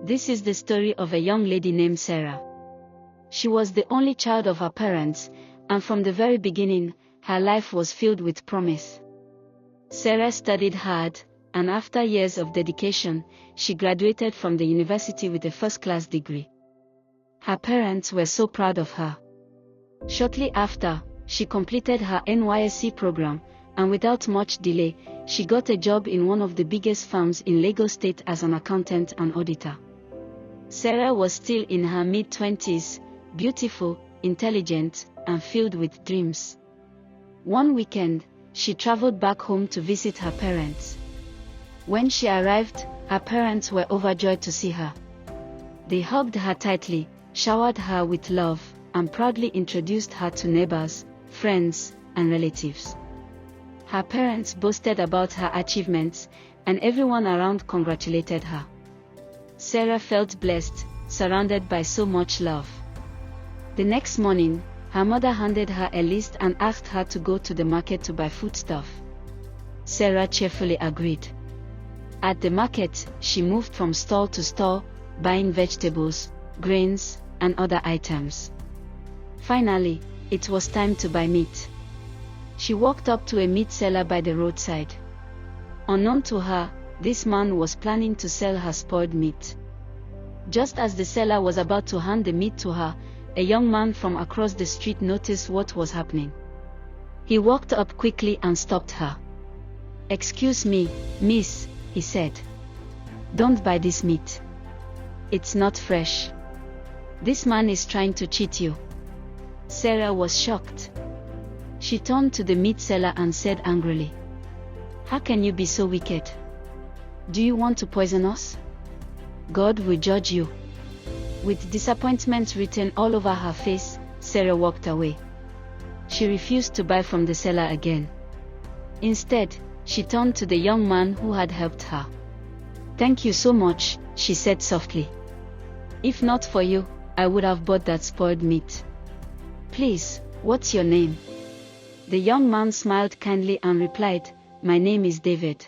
This is the story of a young lady named Sarah. She was the only child of her parents, and from the very beginning, her life was filled with promise. Sarah studied hard, and after years of dedication, she graduated from the university with a first-class degree. Her parents were so proud of her. Shortly after, she completed her NYSC program, and without much delay, she got a job in one of the biggest firms in Lagos State as an accountant and auditor. Sarah was still in her mid-20s, beautiful, intelligent, and filled with dreams. One weekend, she traveled back home to visit her parents. When she arrived, her parents were overjoyed to see her. They hugged her tightly, showered her with love, and proudly introduced her to neighbors, friends, and relatives. Her parents boasted about her achievements, and everyone around congratulated her. Sarah felt blessed, surrounded by so much love. The next morning, her mother handed her a list and asked her to go to the market to buy foodstuff. Sarah cheerfully agreed. At the market, she moved from stall to stall, buying vegetables, grains, and other items. Finally, it was time to buy meat. She walked up to a meat seller by the roadside. Unknown to her, this man was planning to sell her spoiled meat. Just as the seller was about to hand the meat to her, a young man from across the street noticed what was happening. He walked up quickly and stopped her. "Excuse me, miss," he said. "Don't buy this meat. It's not fresh. This man is trying to cheat you." Sarah was shocked. She turned to the meat seller and said angrily, "How can you be so wicked? Do you want to poison us? God will judge you." With disappointment written all over her face, Sarah walked away. She refused to buy from the seller again. Instead, she turned to the young man who had helped her. "Thank you so much," she said softly. "If not for you, I would have bought that spoiled meat. Please, what's your name?" The young man smiled kindly and replied, "My name is David."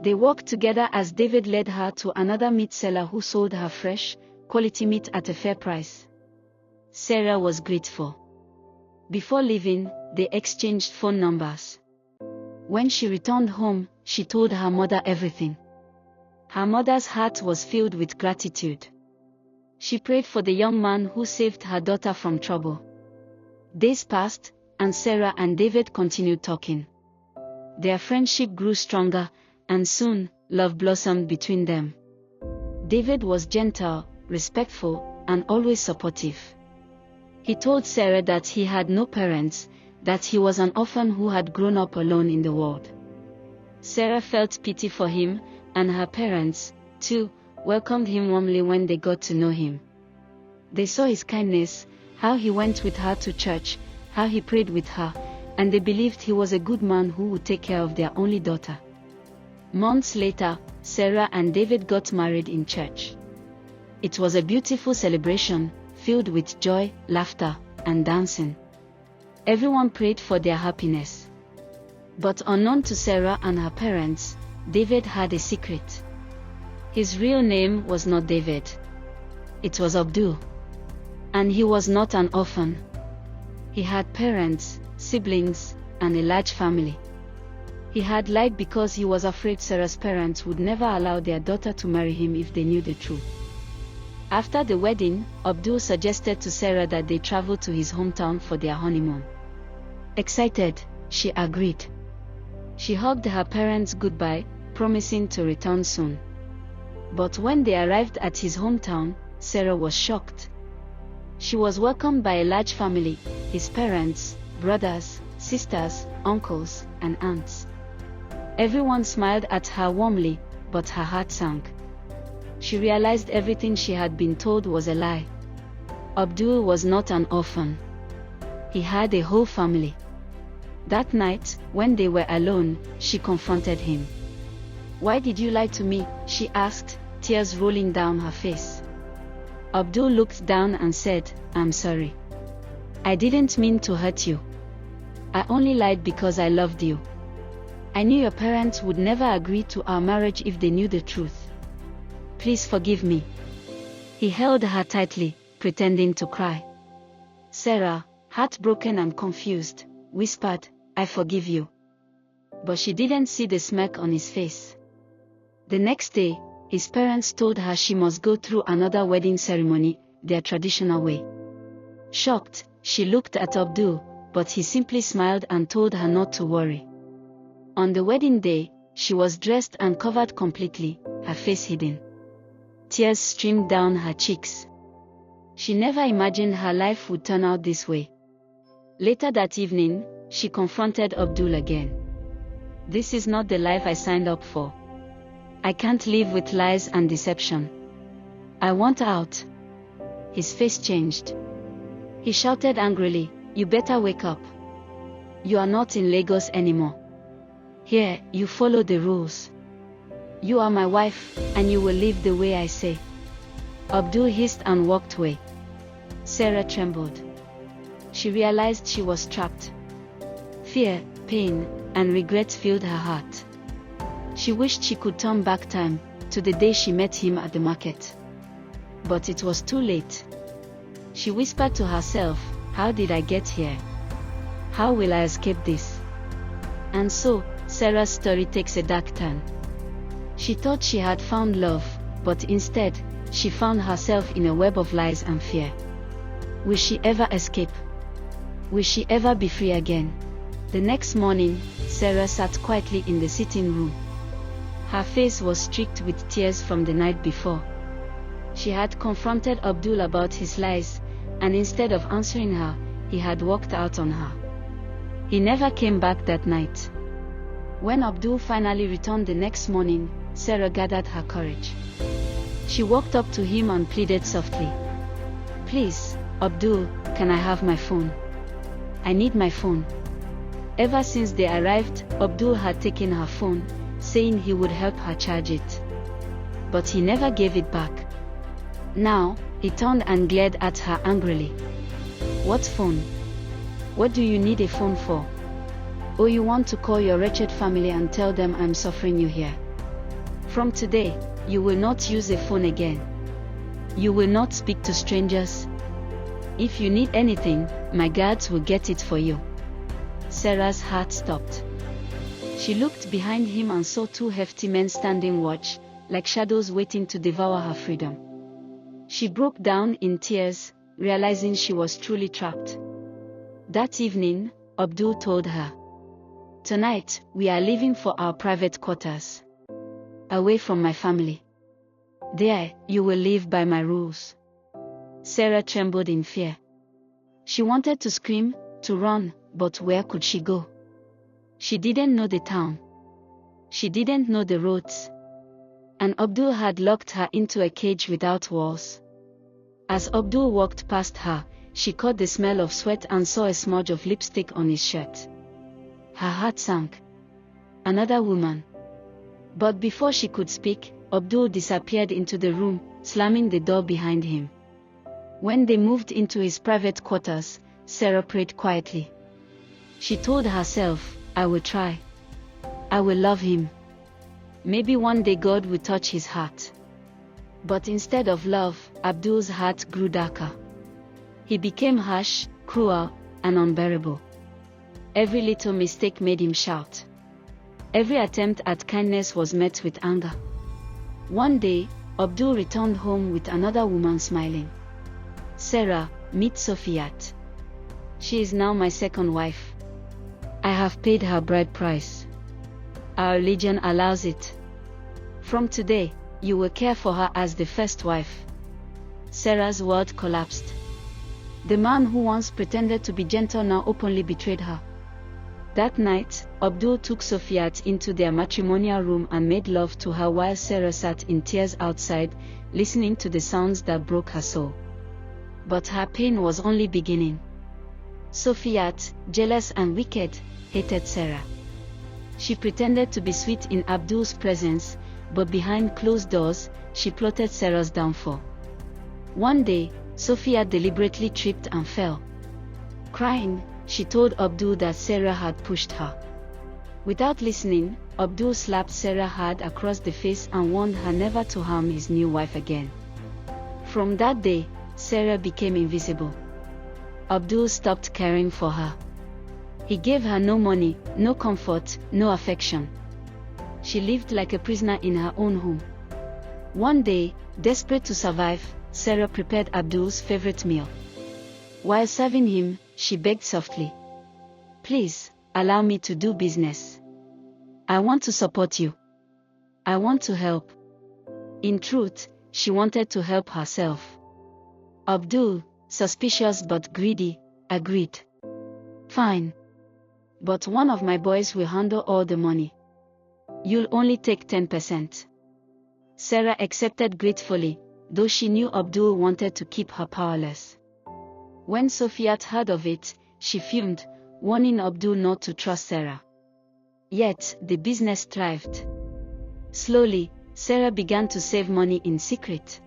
They walked together as David led her to another meat seller who sold her fresh, quality meat at a fair price. Sarah was grateful. Before leaving, they exchanged phone numbers. When she returned home, she told her mother everything. Her mother's heart was filled with gratitude. She prayed for the young man who saved her daughter from trouble. Days passed, and Sarah and David continued talking. Their friendship grew stronger, and soon, love blossomed between them. David was gentle, respectful, and always supportive. He told Sarah that he had no parents, that he was an orphan who had grown up alone in the world. Sarah felt pity for him, and her parents, too, welcomed him warmly when they got to know him. They saw his kindness, how he went with her to church, how he prayed with her, and they believed he was a good man who would take care of their only daughter. Months later, Sarah and David got married in church. It was a beautiful celebration, filled with joy, laughter, and dancing. Everyone prayed for their happiness. But unknown to Sarah and her parents, David had a secret. His real name was not David. It was Abdul. And he was not an orphan. He had parents, siblings, and a large family. He had lied because he was afraid Sarah's parents would never allow their daughter to marry him if they knew the truth. After the wedding, Abdul suggested to Sarah that they travel to his hometown for their honeymoon. Excited, she agreed. She hugged her parents goodbye, promising to return soon. But when they arrived at his hometown, Sarah was shocked. She was welcomed by a large family, his parents, brothers, sisters, uncles, and aunts. Everyone smiled at her warmly, but her heart sank. She realized everything she had been told was a lie. Abdul was not an orphan. He had a whole family. That night, when they were alone, she confronted him. "Why did you lie to me?" she asked, tears rolling down her face. Abdul looked down and said, "I'm sorry. I didn't mean to hurt you. I only lied because I loved you. I knew your parents would never agree to our marriage if they knew the truth." Please forgive me." He held her tightly, pretending to cry. Sarah, heartbroken and confused, whispered, "I forgive you." But she didn't see the smirk on his face. The next day, his parents told her she must go through another wedding ceremony, their traditional way. Shocked, she looked at Abdul, but he simply smiled and told her not to worry. On the wedding day, she was dressed and covered completely, her face hidden. Tears streamed down her cheeks. She never imagined her life would turn out this way. Later that evening, she confronted Abdul again. "This is not the life I signed up for. I can't live with lies and deception. I want out." His face changed. He shouted angrily, "You better wake up. You are not in Lagos anymore. Here, you follow the rules. You are my wife, and you will live the way I say." Abdul hissed and walked away. Sarah trembled. She realized she was trapped. Fear, pain, and regret filled her heart. She wished she could turn back time, to the day she met him at the market. But it was too late. She whispered to herself, "How did I get here? How will I escape this?" And so, Sarah's story takes a dark turn. She thought she had found love, but instead, she found herself in a web of lies and fear. Will she ever escape? Will she ever be free again? The next morning, Sarah sat quietly in the sitting room. Her face was streaked with tears from the night before. She had confronted Abdul about his lies, and instead of answering her, he had walked out on her. He never came back that night. When Abdul finally returned the next morning, Sarah gathered her courage. She walked up to him and pleaded softly. "Please, Abdul, can I have my phone? I need my phone." Ever since they arrived, Abdul had taken her phone, saying he would help her charge it. But he never gave it back. Now, he turned and glared at her angrily. "What phone? What do you need a phone for? Oh, you want to call your wretched family and tell them I'm suffering you here? From today, you will not use a phone again. You will not speak to strangers. If you need anything, my guards will get it for you." Sarah's heart stopped. She looked behind him and saw two hefty men standing watch, like shadows waiting to devour her freedom. She broke down in tears, realizing she was truly trapped. That evening, Abdul told her, "Tonight, we are leaving for our private quarters. Away from my family. There, you will live by my rules." Sarah trembled in fear. She wanted to scream, to run, but where could she go? She didn't know the town. She didn't know the roads. And Abdul had locked her into a cage without walls. As Abdul walked past her, she caught the smell of sweat and saw a smudge of lipstick on his shirt. Her heart sank. Another woman. But before she could speak, Abdul disappeared into the room, slamming the door behind him. When they moved into his private quarters, Sarah prayed quietly. She told herself, "I will try. I will love him. Maybe one day God will touch his heart." But instead of love, Abdul's heart grew darker. He became harsh, cruel, and unbearable. Every little mistake made him shout. Every attempt at kindness was met with anger. One day, Abdul returned home with another woman smiling. "Sarah, meet Sofiat. She is now my second wife. I have paid her bride price. Our religion allows it. From today, you will care for her as the first wife." Sarah's world collapsed. The man who once pretended to be gentle now openly betrayed her. That night, Abdul took Sofiat into their matrimonial room and made love to her while Sarah sat in tears outside, listening to the sounds that broke her soul. But her pain was only beginning. Sofiat, jealous and wicked, hated Sarah. She pretended to be sweet in Abdul's presence, but behind closed doors, she plotted Sarah's downfall. One day, Sofiat deliberately tripped and fell. Crying, she told Abdul that Sarah had pushed her. Without listening, Abdul slapped Sarah hard across the face and warned her never to harm his new wife again. From that day, Sarah became invisible. Abdul stopped caring for her. He gave her no money, no comfort, no affection. She lived like a prisoner in her own home. One day, desperate to survive, Sarah prepared Abdul's favorite meal. While serving him, she begged softly, "Please, allow me to do business. I want to support you. I want to help." In truth, she wanted to help herself. Abdul, suspicious but greedy, agreed. "Fine. But one of my boys will handle all the money. You'll only take 10%. Sarah accepted gratefully, though she knew Abdul wanted to keep her powerless. When Sofiat heard of it, she fumed, warning Abdul not to trust Sarah. Yet, the business thrived. Slowly, Sarah began to save money in secret.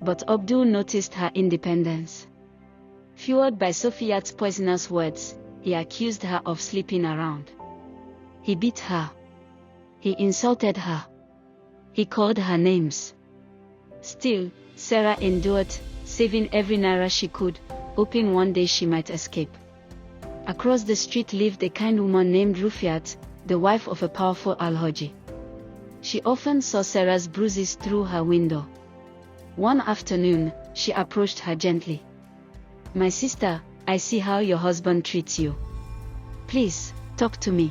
But Abdul noticed her independence. Fueled by Sofiat's poisonous words, he accused her of sleeping around. He beat her. He insulted her. He called her names. Still, Sarah endured, saving every naira she could, hoping one day she might escape. Across the street lived a kind woman named Rufiat, the wife of a powerful Alhaji. She often saw Sarah's bruises through her window. One afternoon, she approached her gently. "My sister, I see how your husband treats you. Please, talk to me.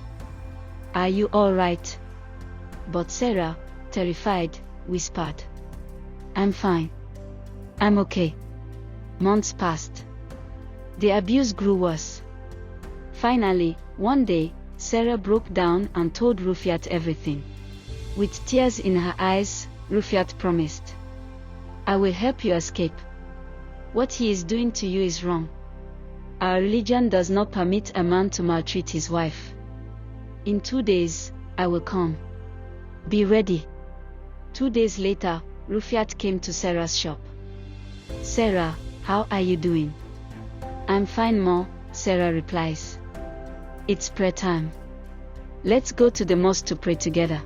Are you all right?" But Sarah, terrified, whispered, "I'm fine. I'm okay." Months passed. The abuse grew worse. Finally, one day, Sarah broke down and told Rufiat everything. With tears in her eyes, Rufiat promised, "I will help you escape. What he is doing to you is wrong. Our religion does not permit a man to maltreat his wife. In 2 days, I will come. Be ready." 2 days later, Rufiat came to Sarah's shop. "Sarah, how are you doing?" "I'm fine, Ma," Sarah replies. "It's prayer time. Let's go to the mosque to pray together,"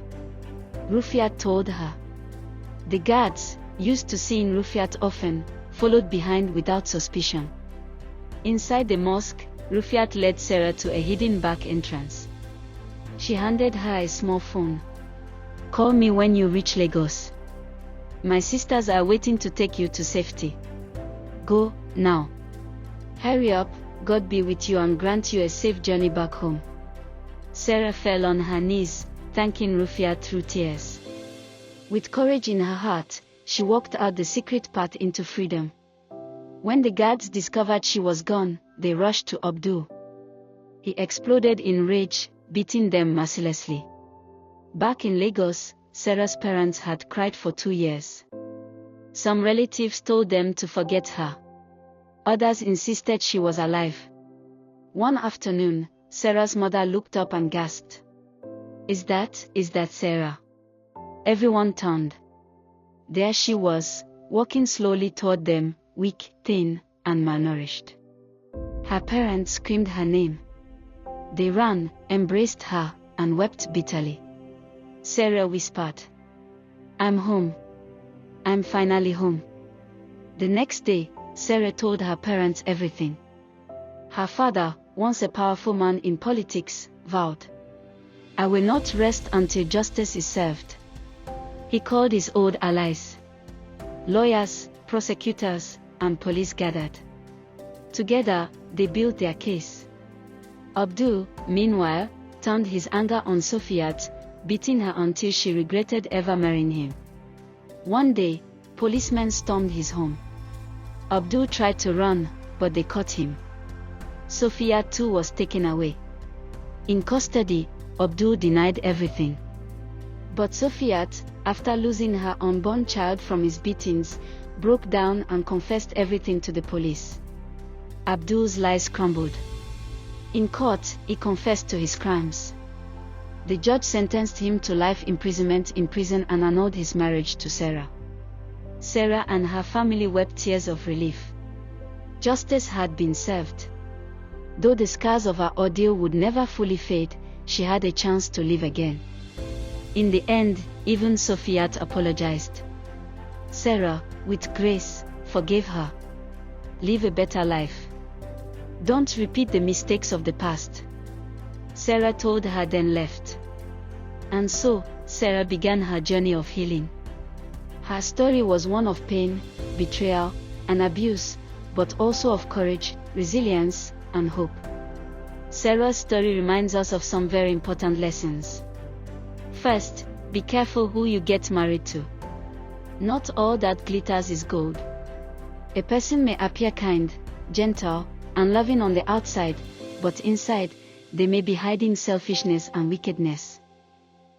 Rufiat told her. The guards, used to seeing Rufiat often, followed behind without suspicion. Inside the mosque, Rufiat led Sarah to a hidden back entrance. She handed her a small phone. "Call me when you reach Lagos. My sisters are waiting to take you to safety. Go, now. Hurry up, God be with you and grant you a safe journey back home." Sarah fell on her knees, thanking Rufiat through tears. With courage in her heart, she walked out the secret path into freedom. When the guards discovered she was gone, they rushed to Abdul. He exploded in rage, beating them mercilessly. Back in Lagos, Sarah's parents had cried for 2 years. Some relatives told them to forget her. Others insisted she was alive. One afternoon, Sarah's mother looked up and gasped, Is that Sarah?" Everyone turned. There she was, walking slowly toward them, weak, thin, and malnourished. Her parents screamed her name. They ran, embraced her, and wept bitterly. Sarah whispered, "I'm home. I'm finally home." The next day, Sarah told her parents everything. Her father, once a powerful man in politics, vowed, "I will not rest until justice is served." He called his old allies. Lawyers, prosecutors, and police gathered. Together, they built their case. Abdul, meanwhile, turned his anger on Sofiat, beating her until she regretted ever marrying him. One day, policemen stormed his home. Abdul tried to run, but they caught him. Sofiat too was taken away. In custody, Abdul denied everything. But Sofiat, after losing her unborn child from his beatings, broke down and confessed everything to the police. Abdul's lies crumbled. In court, he confessed to his crimes. The judge sentenced him to life imprisonment in prison and annulled his marriage to Sarah. Sarah and her family wept tears of relief. Justice had been served. Though the scars of her ordeal would never fully fade, she had a chance to live again. In the end, even Sophiat apologized. Sarah, with grace, forgave her. Live a better life. Don't repeat the mistakes of the past. Sarah told her, then left. And so, Sarah began her journey of healing. Her story was one of pain, betrayal, and abuse, but also of courage, resilience, and hope. Sarah's story reminds us of some very important lessons. First, be careful who you get married to. Not all that glitters is gold. A person may appear kind, gentle, and loving on the outside, but inside, they may be hiding selfishness and wickedness.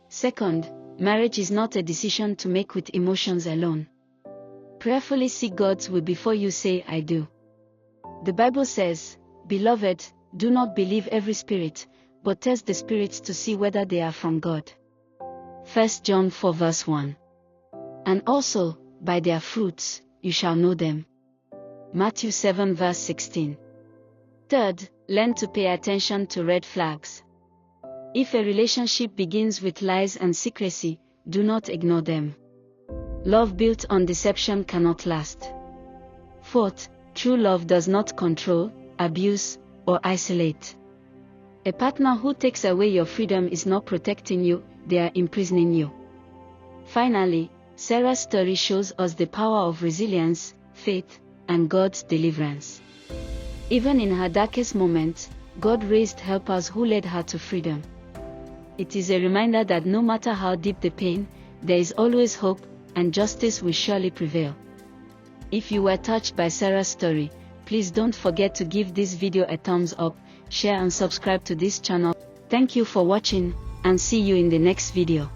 Second, marriage is not a decision to make with emotions alone. Prayerfully seek God's will before you say, I do. The Bible says, Beloved, do not believe every spirit, but test the spirits to see whether they are from God. 1 John 4 verse 1. And also, by their fruits, you shall know them. Matthew 7 verse 16. Third, learn to pay attention to red flags. If a relationship begins with lies and secrecy, do not ignore them. Love built on deception cannot last. Fourth, true love does not control, abuse, or isolate. A partner who takes away your freedom is not protecting you, they are imprisoning you. Finally, Sarah's story shows us the power of resilience, faith, and God's deliverance. Even in her darkest moments, God raised helpers who led her to freedom. It is a reminder that no matter how deep the pain, there is always hope, and justice will surely prevail. If you were touched by Sarah's story, please don't forget to give this video a thumbs up, share and subscribe to this channel. Thank you for watching, and see you in the next video.